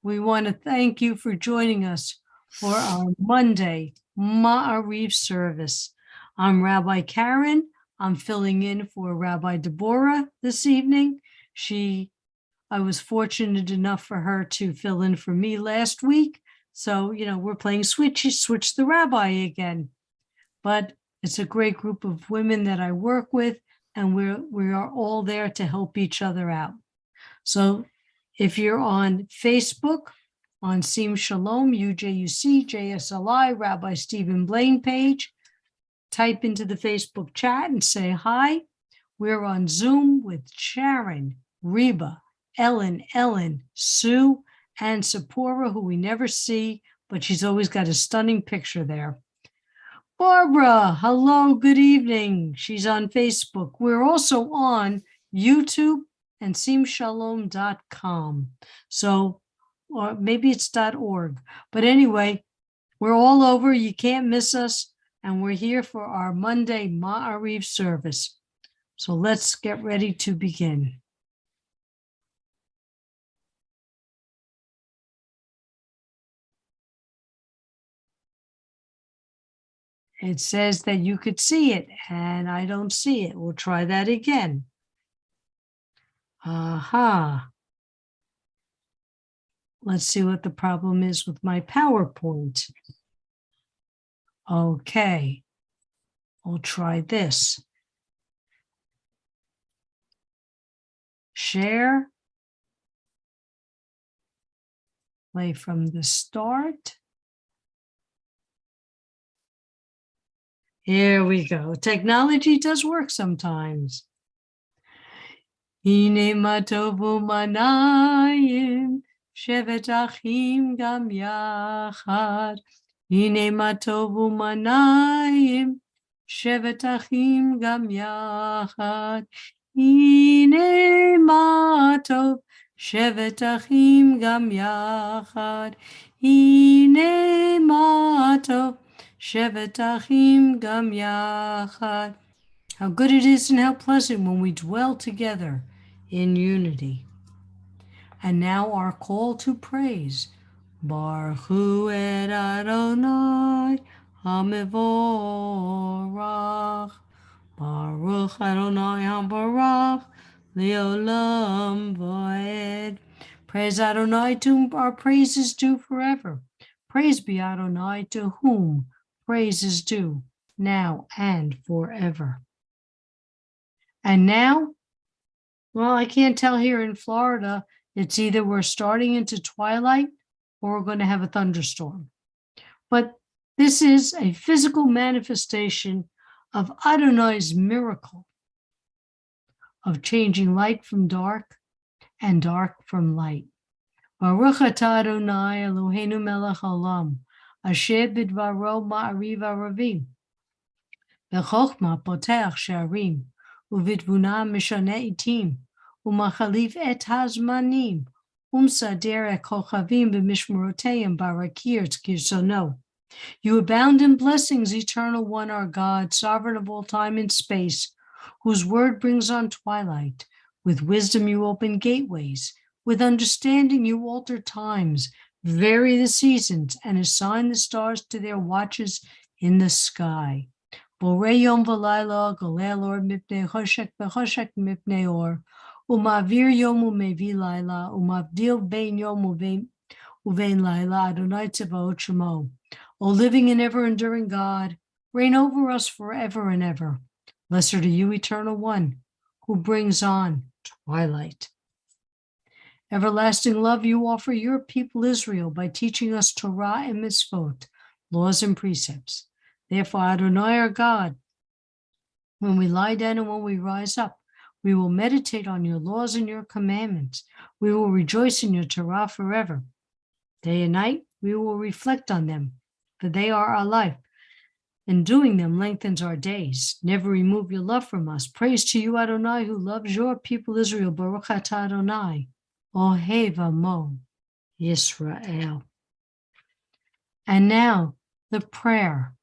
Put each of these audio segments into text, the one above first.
We want to thank you for joining us for our Monday Maariv service. I'm Rabbi Karen. I'm filling in for Rabbi Deborah this evening. I was fortunate enough for her to fill in for me last week. So, we're playing switch the rabbi again. But it's a great group of women that I work with, and we are all there to help each other out. So if you're on Facebook, on Seam Shalom, UJUC, JSLI, Rabbi Stephen Blaine page, type into the Facebook chat and say hi. We're on Zoom with Sharon, Reba, Ellen, Sue, and Sephora, who we never see, but she's always got a stunning picture there. Barbara, hello, good evening. She's on Facebook. We're also on YouTube and seamshalom.com. So, or maybe it's .org. But anyway, we're all over. You can't miss us. And we're here for our Monday Maariv service. So let's get ready to begin. It says that you could see it, and I don't see it. We'll try that again. Aha. Let's see what the problem is with my PowerPoint. Okay. We'll try this. Share. Play from the start. Here we go. Technology does work sometimes. Hine matovu manayim, shevet achim gam yachad. Hine matovu manayim, shevet achim gam yachad. Hine matov, shevet achim gam yachad. Hine matov, shevet achim gam yachad. How good it is and how pleasant when we dwell together in unity. And now our call to praise. Baruch hu et Adonai HaMevorach. Baruch Adonai HaMevorach Leolam Vaed. Praise Adonai, to whom our praise is due forever. Praise be Adonai, to whom praise is due now and forever. And now, well, I can't tell here in Florida. It's either we're starting into twilight or we're going to have a thunderstorm. But this is a physical manifestation of Adonai's miracle of changing light from dark and dark from light. Baruch atah Adonai Eloheinu melech haolam, asher bidvaro ma'ariv aravim, b'chochma potech she'arim, uvidvuna mishane itim, umachalif et hazmanim, umsader et kochavim b'mishmorotayim barakir tzkirsono. You abound in blessings, eternal one, our God, sovereign of all time and space, whose word brings on twilight. With wisdom you open gateways. With understanding you alter times, vary the seasons, and assign the stars to their watches in the sky. Borei yom v'layla, golel or mipnei choshek v'choshek mipnei or, umavir yom umevi layla, umavdil bein yom uvein layla, Adonai tzevaot shemo. O living and ever-enduring God, reign over us forever and ever. Blessed are you, Eternal One, who brings on twilight. Everlasting love you offer your people Israel by teaching us Torah and mitzvot, laws and precepts. Therefore, Adonai our God, when we lie down and when we rise up, we will meditate on your laws and your commandments. We will rejoice in your Torah forever. Day and night, we will reflect on them, for they are our life, and doing them lengthens our days. Never remove your love from us. Praise to you, Adonai, who loves your people Israel. Baruch atah Adonai, Ohev Amo Yisrael. And now the prayer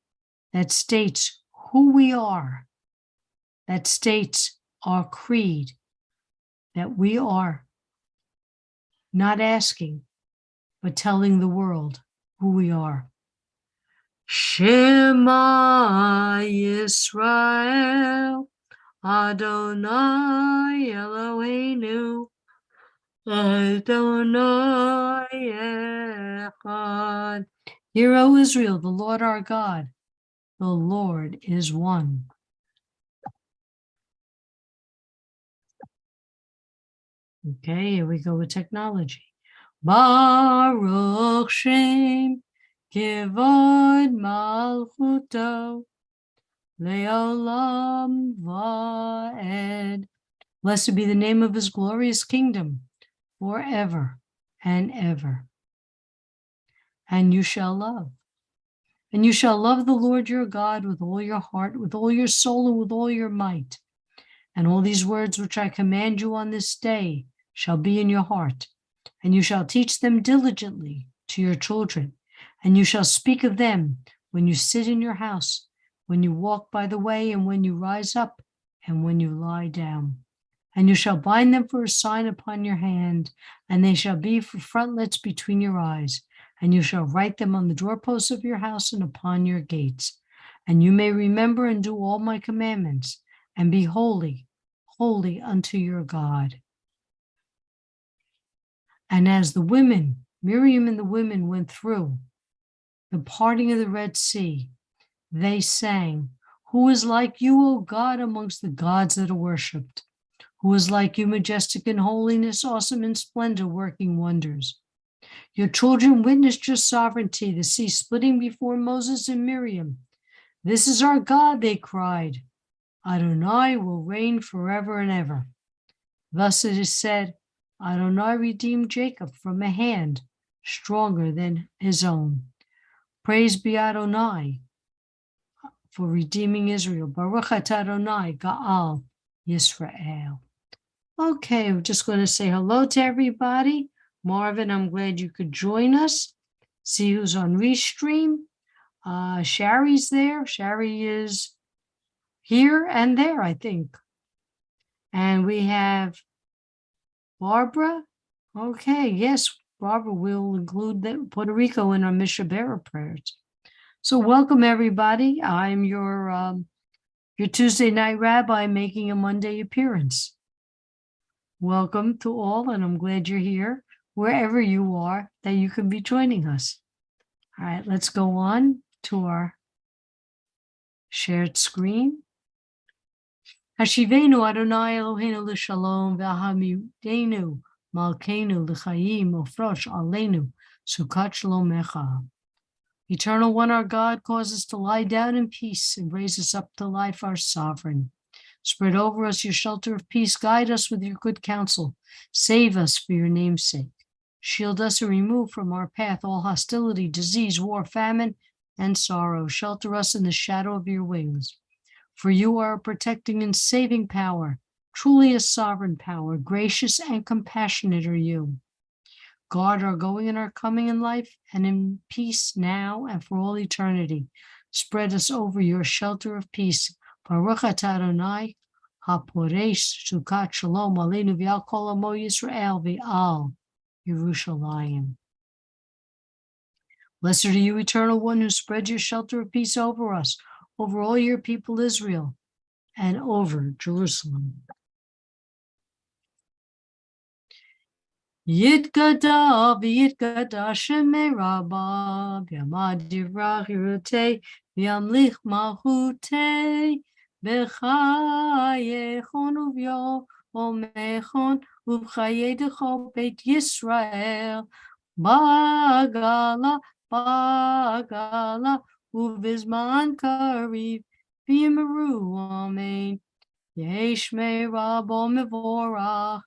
that states who we are, that states our creed, that we are not asking but telling the world who we are. Shema Yisrael, Adonai Eloheinu, Adonai Echad. Hear, O Israel, the Lord our God, the Lord is one. Okay, here we go with technology. Baruch Shem Kivod Malchuto Leolam Vaed. Blessed be the name of his glorious kingdom forever and ever. And you shall love. And you shall love the Lord your God with all your heart, with all your soul, and with all your might. And all these words which I command you on this day shall be in your heart, and you shall teach them diligently to your children, and you shall speak of them when you sit in your house, when you walk by the way, and when you rise up, and when you lie down. And you shall bind them for a sign upon your hand, and they shall be for frontlets between your eyes, and you shall write them on the doorposts of your house and upon your gates. And you may remember and do all my commandments, and be holy, holy unto your God. And as the women, Miriam and the women went through the parting of the Red Sea, they sang, "Who is like you, O God, amongst the gods that are worshipped? Who is like you, majestic in holiness, awesome in splendor, working wonders? Your children witnessed your sovereignty, the sea splitting before Moses and Miriam. This is our God," they cried. "Adonai will reign forever and ever." Thus it is said, Adonai redeemed Jacob from a hand stronger than his own. Praise be Adonai for redeeming Israel. Baruch atah Adonai Ga'al Yisrael. Okay, we're just going to say hello to everybody. Marvin, I'm glad you could join us. See who's on Restream. Shari's there. Shari is here and there, I think. And we have Barbara. Okay, yes, Barbara will include Puerto Rico in our Mishabera prayers. So welcome, everybody. I'm your Tuesday night rabbi making a Monday appearance. Welcome to all, and I'm glad you're here, wherever you are, that you can be joining us. All right, let's go on to our shared screen. Hashivenu Adonai Eloheinu l'shalom v'ahamidenu malkeinu l'chaim ofrosh aleinu sukat shalomecha. Eternal One, our God, cause us to lie down in peace and raise us up to life, our sovereign. Spread over us your shelter of peace. Guide us with your good counsel. Save us for your name's sake. Shield us and remove from our path all hostility, disease, war, famine, and sorrow. Shelter us in the shadow of your wings. For you are a protecting and saving power, truly a sovereign power. Gracious and compassionate are you. Guard our going and our coming in life and in peace now and for all eternity. Spread us over your shelter of peace. Baruch atah Adonai, haporesh sukat shalom aleinu v'al kol amo Yisrael v'al Yerushalayim. Blessed are you, Eternal One, who spread your shelter of peace over us, over all your people Israel, and over Jerusalem. Yitgada v'yitgada shemei rabba v'yamad divrach yirutei v'yamlich malchutei b'chayechon uv'yomechon uv'chayedecho beit Yisrael ba'gala ba'gala uv'zman kariv v'yimeru amen. Yeshmei rabbo mevorach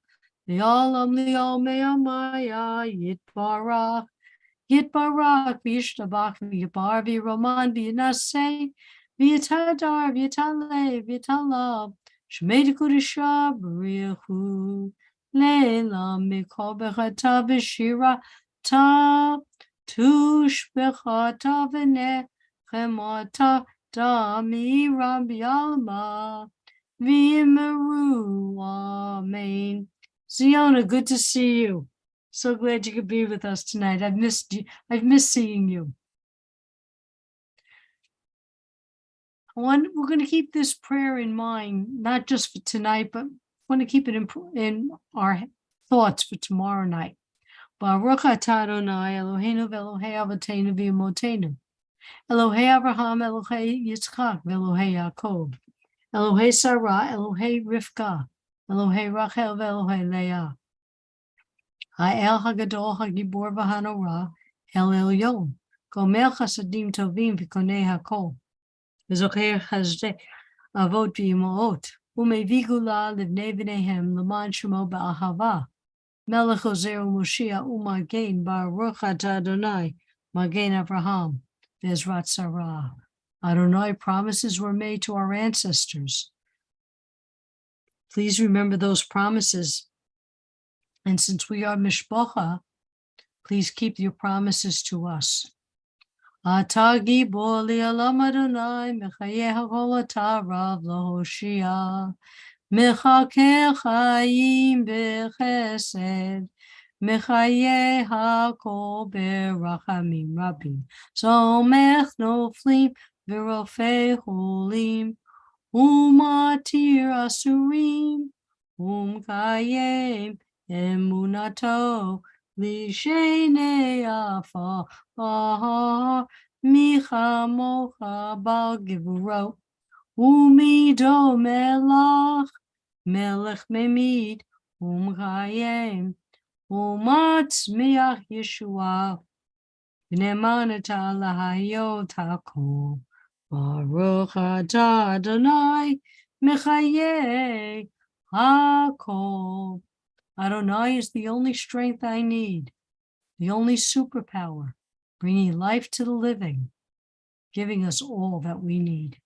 Li'olam li'omei amaya yitbarach yitbarach v'yishtabach v'yibar v'yiroman v'yinaseh v'yitadar v'yitaleh v'yitalav shmei d'kudisha b'richu le'elam mikol b'chata v'shira ta tush b'chata v'nechemata da'miram b'yalma v'yimeru amen. Ziona, good to see you. So glad you could be with us tonight. I've missed you. I've missed seeing you. We're going to keep this prayer in mind, not just for tonight, but want to keep it in our thoughts for tomorrow night. Baruch atah Adonai Eloheinu v'Elohei Avotenu v'Imotenu, Elohei Abraham, Elohei Yitzchak, v'Elohei Yaakov, Elohei Sarah, Elohei Rivka, Elohei Rachel, v'Elohei Leah, Ha'el Hagadol Hagibor v'Hanora, El Elyon, Gomel Chasadim Tovim v'Konei Hakol, v'Zocher Chazdei Avot v'Imaot, U'mevii Gula Livnei V'neihem L'man Shemo Ba'ahava, Melech Ozer U'Moshiach U'Magen Baruch atah Adonai Magen Abraham V'Ezrat Sarah. Adonai promises were made to our ancestors. Please remember those promises. And since we are Mishpacha, please keep your promises to us. Atah gibor li'olam Adonai mechayeh hakol atah rav lahoshia. Mechakeh chayim b'chesed, mechayeh hakol berachamim rabim. Somech noflim v'rofei cholim, umatir asurim, umkayem emunato lishenei afar, michamocha bal gevurot. Umido melach, melech memid, umchayem, umatzmiach Yeshua, v'nemanata lahayot hakol, Baruch atah Adonai, mechayeh hakol. Adonai is the only strength I need, the only superpower, bringing life to the living, giving us all that we need.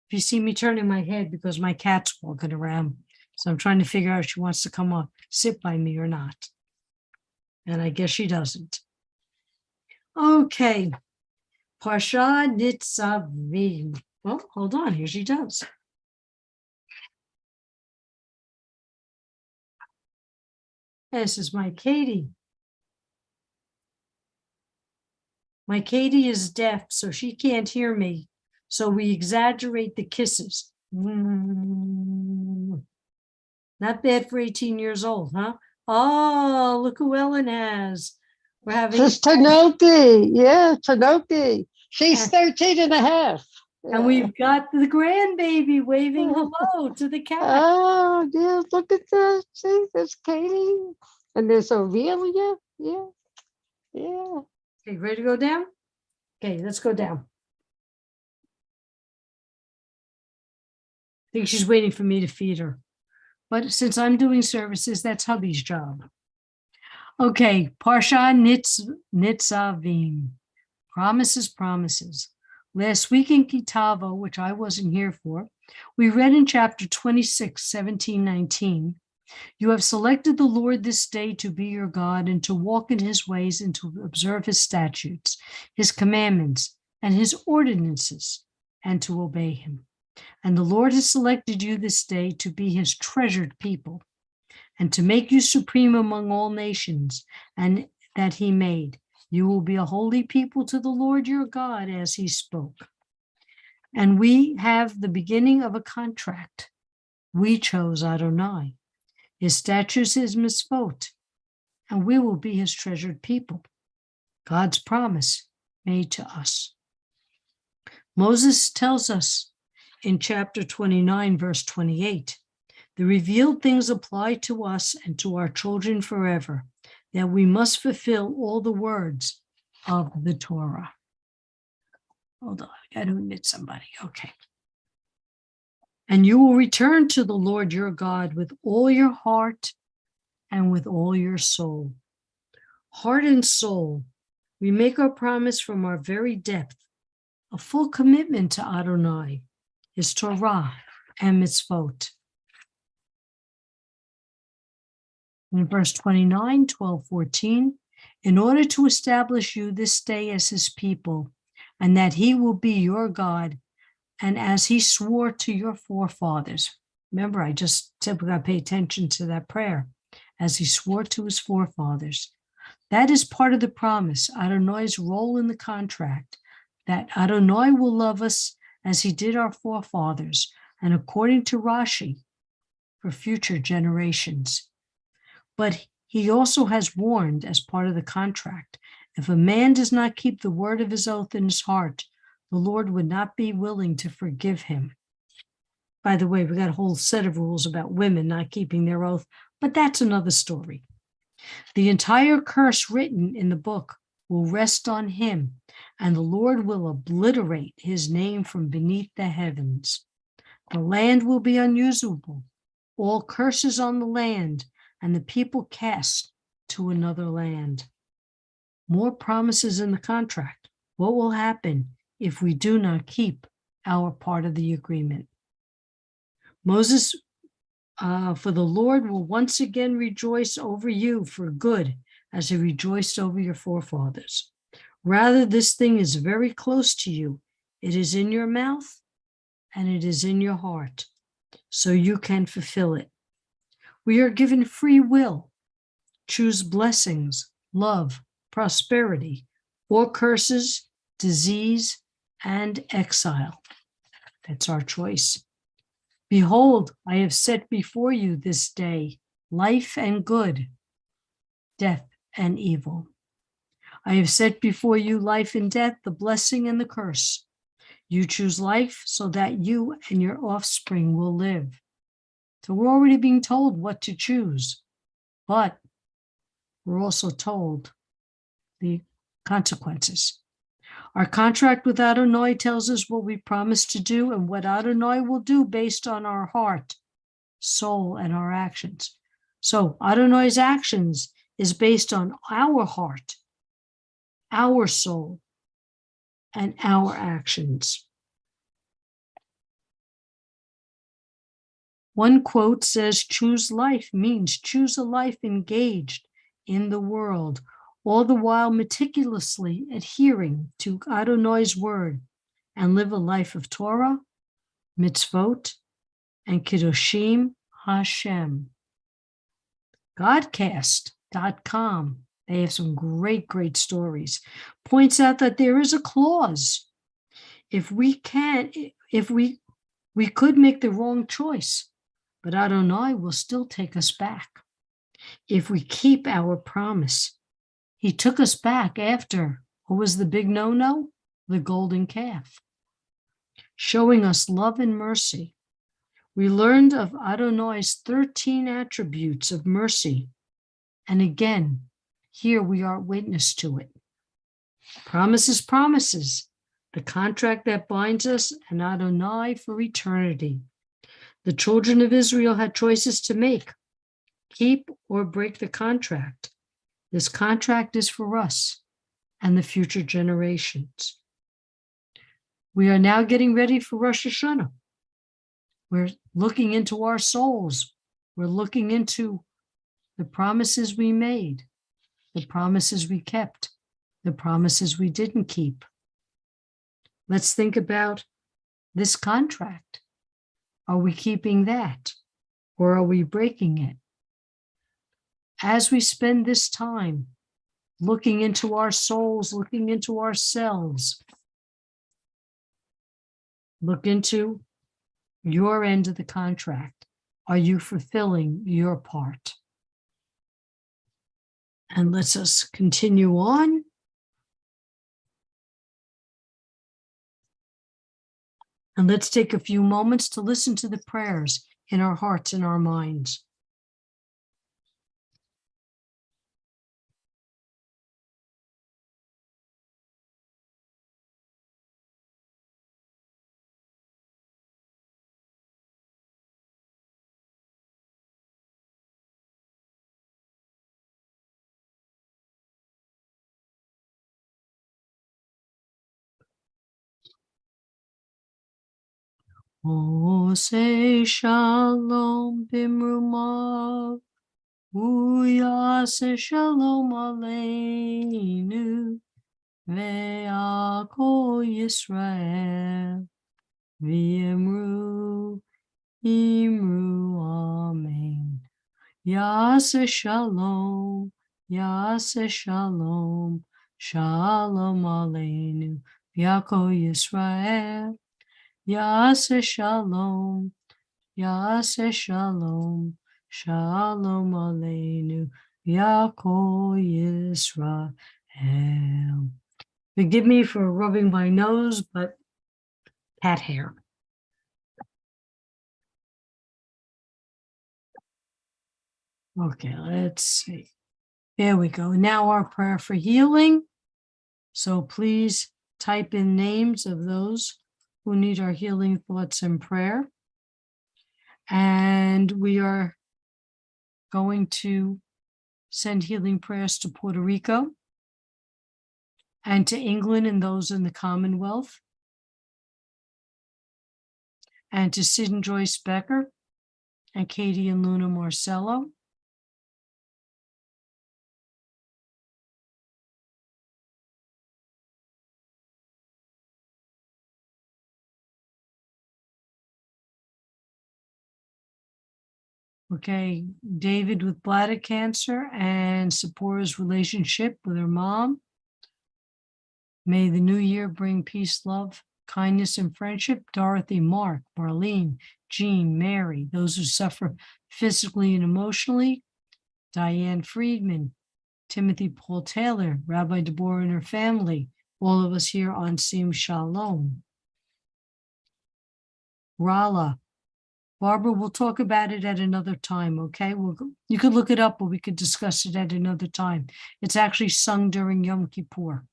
If you see me turning my head because my cat's walking around, so I'm trying to figure out if she wants to come up, sit by me or not. And I guess she doesn't. Okay. Parsha Nitzavim. Well, hold on. Here she does. This is my Katie. My Katie is deaf, so she can't hear me. So we exaggerate the kisses. Not bad for 18 years old, huh? Oh, look who Ellen has. We're having This is Tanoki. Yeah, Tanoki. She's 13 and a half. Yeah. And we've got the grandbaby waving hello to the cat. Oh, yeah, look at this. See, there's Katie. And there's Aurelia. Yeah. Yeah. Okay, ready to go down? Okay, let's go down. I think she's waiting for me to feed her. But since I'm doing services, that's hubby's job. Okay, Parsha Nitzavim. Promises, promises. Last week in Kitavo, which I wasn't here for, we read in chapter 26, 17, 19, you have selected the Lord this day to be your God and to walk in his ways and to observe his statutes, his commandments, and his ordinances, and to obey him. And the Lord has selected you this day to be his treasured people and to make you supreme among all nations and that he made. You will be a holy people to the Lord your God as he spoke. And we have the beginning of a contract. We chose Adonai. His statutes is mitzvot, and we will be his treasured people. God's promise made to us. Moses tells us in chapter 29, verse 28, the revealed things apply to us and to our children forever, that we must fulfill all the words of the Torah. Hold on, I got to admit somebody. Okay. And you will return to the Lord your God with all your heart and with all your soul. Heart and soul, we make our promise from our very depth, a full commitment to Adonai, his Torah and mitzvot. In verse 29, 12, 14, in order to establish you this day as his people, and that he will be your God, and as he swore to your forefathers. Remember, I just said we got to pay attention to that prayer. as he swore to his forefathers. That is part of the promise, Adonai's role in the contract, that Adonai will love us as he did our forefathers, and according to Rashi, for future generations. But he also has warned, as part of the contract, if a man does not keep the word of his oath in his heart, the Lord would not be willing to forgive him. By the way, we got a whole set of rules about women not keeping their oath, but that's another story. The entire curse written in the book will rest on him, and the Lord will obliterate his name from beneath the heavens. The land will be unusable, all curses on the land, and the people cast to another land. More promises in the contract. What will happen if we do not keep our part of the agreement? Moses, for the Lord will once again rejoice over you for good, as he rejoiced over your forefathers. Rather, this thing is very close to you. It is in your mouth and it is in your heart, so you can fulfill it. We are given free will. Choose blessings, love, prosperity, or curses, disease, and exile. That's our choice. Behold, I have set before you this day life and good, death and evil. I have set before you life and death, the blessing and the curse. You choose life so that you and your offspring will live. So we're already being told what to choose, but we're also told the consequences. Our contract with Adonai tells us what we promise to do and what Adonai will do based on our heart, soul, and our actions. So Adonai's actions is based on our heart, our soul, and our actions. One quote says, choose life means choose a life engaged in the world, all the while meticulously adhering to Adonai's word, and live a life of Torah, mitzvot, and Kiddushim Hashem. Godcast.com, they have some great, great stories, points out that there is a clause. If we could make the wrong choice, but Adonai will still take us back. If we keep our promise, he took us back after, what was the big no-no? The golden calf. Showing us love and mercy. We learned of Adonai's 13 attributes of mercy. And again, here we are witness to it. Promises, promises. The contract that binds us and Adonai for eternity. The children of Israel had choices to make. Keep or break the contract. This contract is for us and the future generations. We are now getting ready for Rosh Hashanah. We're looking into our souls. We're looking into the promises we made, the promises we kept, the promises we didn't keep. Let's think about this contract. Are we keeping that, or are we breaking it? As we spend this time looking into our souls, looking into ourselves, look into your end of the contract. Are you fulfilling your part? And let's us continue on. And let's take a few moments to listen to the prayers in our hearts and our minds. Oh, say shalom bimrumav, uyase shalom aleinu, ve'ako Yisrael, v'yemru, imru, amen. Yaseh Shalom, Yaseh Shalom, Shalom Aleinu, Yako Yisrael. Yaseh Shalom, Yaseh Shalom, Shalom Aleinu, Yako Yisrael. Forgive me for rubbing my nose, but cat hair. Okay, let's see. There we go. Now our prayer for healing. So please type in names of those who need our healing thoughts and prayer. And we are going to send healing prayers to Puerto Rico and to England and those in the Commonwealth, and to Sid and Joyce Becker and Katie and Luna Marcello. Okay, David with bladder cancer and Sephora's relationship with her mom. May the new year bring peace, love, kindness, and friendship. Dorothy, Mark, Marlene, Jean, Mary, those who suffer physically and emotionally. Diane Friedman, Timothy Paul Taylor, Rabbi Deborah and her family, all of us here on Sim Shalom. Rala, Barbara, we'll talk about it at another time, okay? You could look it up, or we could discuss it at another time. It's actually sung during Yom Kippur.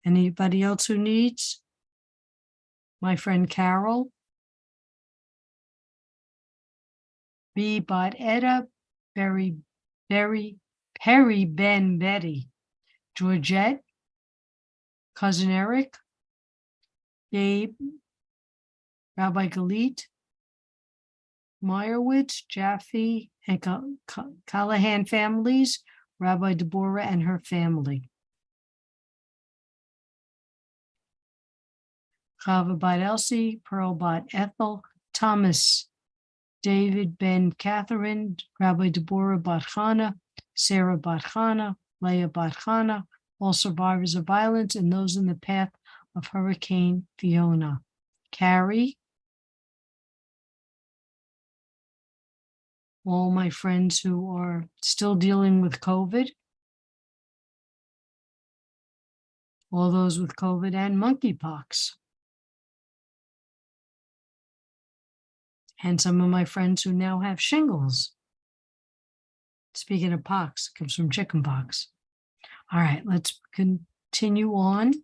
Anybody else who needs? My friend Carol. B. Bot Etta, Perry Ben Betty, Georgette, Cousin Eric, Gabe, Rabbi Galit, Meyerowitz, Jaffe, and Callahan families, Rabbi Deborah and her family. Chava Bat Elsie, Pearl Bat Ethel, Thomas, David Ben Catherine, Rabbi Deborah Bat Chana, Sarah Bat Chana, Leah Bat Chana, all survivors of violence and those in the path of Hurricane Fiona. Carrie, all my friends who are still dealing with COVID, all those with COVID and monkeypox. And some of my friends who now have shingles. Speaking of pox, it comes from chicken pox. All right, let's continue on.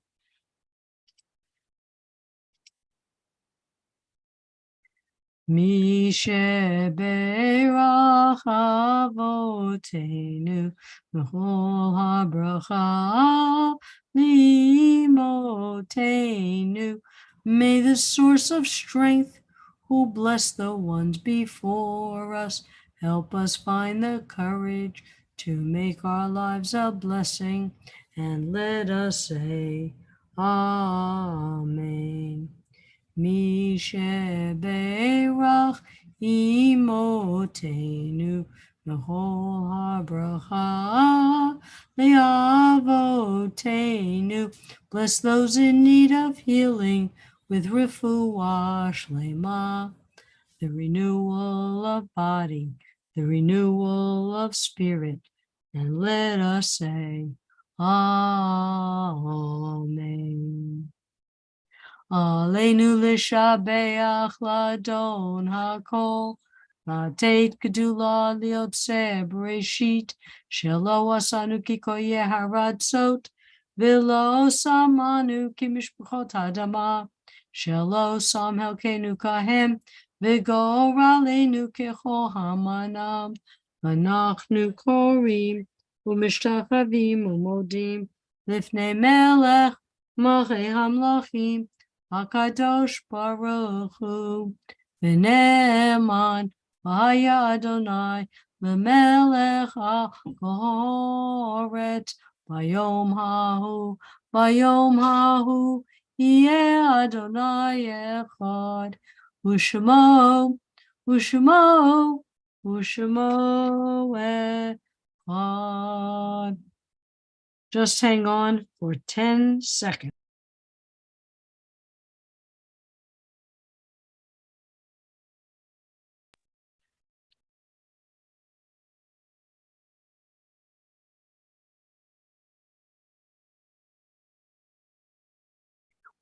Mishe Beirach Avotenu B'chol HaBracha Limotenu. May the source of strength, who bless the ones before us, help us find the courage to make our lives a blessing, and let us say Amen. Mishe Beirach Imotenu B'chol HaBracha Le'avotenu. Bless those in need of healing with refuah shlema, the renewal of body, the renewal of spirit, and let us say Amen. Aleinu l'shabeach ladon hakol, lateit gedula liotze bereshit, shelo asanu ki koyeh haratzot, v'lo samanu ki mishpachot hadama, shelo sam helkenu kahem, v'goralenu kechol hamanam, v'anachnu korim, u'mishtachavim u'modim, lifnei melech, Malchei hamlachim, HaKadosh Baruch Hu, V'ne'eman, V'haya Adonai, L'melech HaKoret, Bayom hahu, Yeh Adonai Echad, U'shemo, Ushemo Echad. Just hang on for 10 seconds.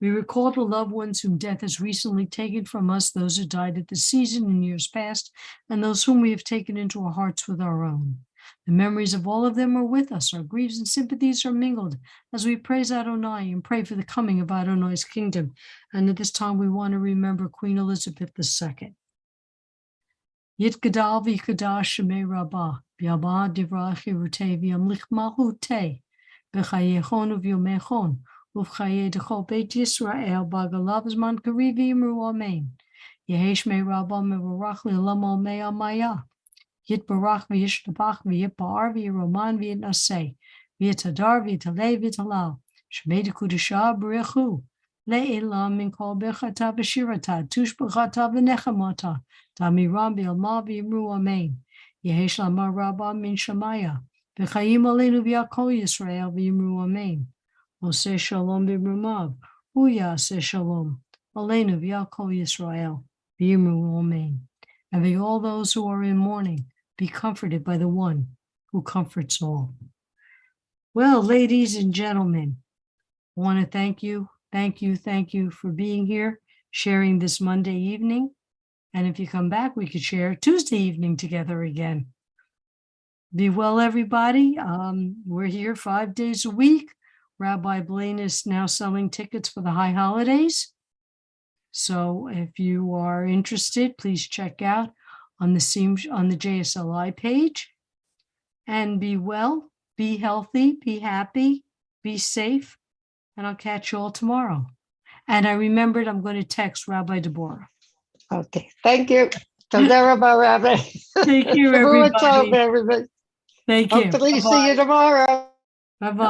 We recall the loved ones whom death has recently taken from us, those who died at the season in years past, and those whom we have taken into our hearts with our own. The memories of all of them are with us. Our griefs and sympathies are mingled as we praise Adonai and pray for the coming of Adonai's kingdom. And at this time, we want to remember Queen Elizabeth II. Yitgadal v'yikadash shemei rabbah, v'yabah divrah chirutei v'yamlich malchutei, v'chayechon v'yomechon, uv'chaye dechol beit Yisrael, b'agalav zman kariv v'yimru amen. Yehi shmei rabbah mevorach le'olam olmei amaya. Yitbarach v'yishtabach v'yipar v'yiroman v'yitnaseh, v'yitadar v'yitalei v'yitalal, shmei dekudashah b'rechu, le'elam min kol bechata v'shirata, tush b'chata v'nechamata, Tamiram v'yalma v'yimru amen. Yehesh lamar rabba min shamaya, v'chayim aleinu v'yakol Yisrael v'yimru amen. Oseh shalom b'mrumav, uyaseh shalom, aleinu v'yakol Yisrael v'yimru amen. And may all those who are in mourning be comforted by the one who comforts all. Well, ladies and gentlemen, I want to thank you for being here, sharing this Monday evening. And if you come back, we could share Tuesday evening together again. Be well, everybody. We're here 5 days a week. Rabbi Blaine is now selling tickets for the high holidays. So if you are interested, please check out on the JSLI page. And be well, be healthy, be happy, be safe. And I'll catch you all tomorrow. And I remembered I'm going to text Rabbi Deborah. Okay, thank you. Toda Rabba, Rabbi. Thank you, everybody. Everything. Thank you. Hopefully see you tomorrow. Bye-bye.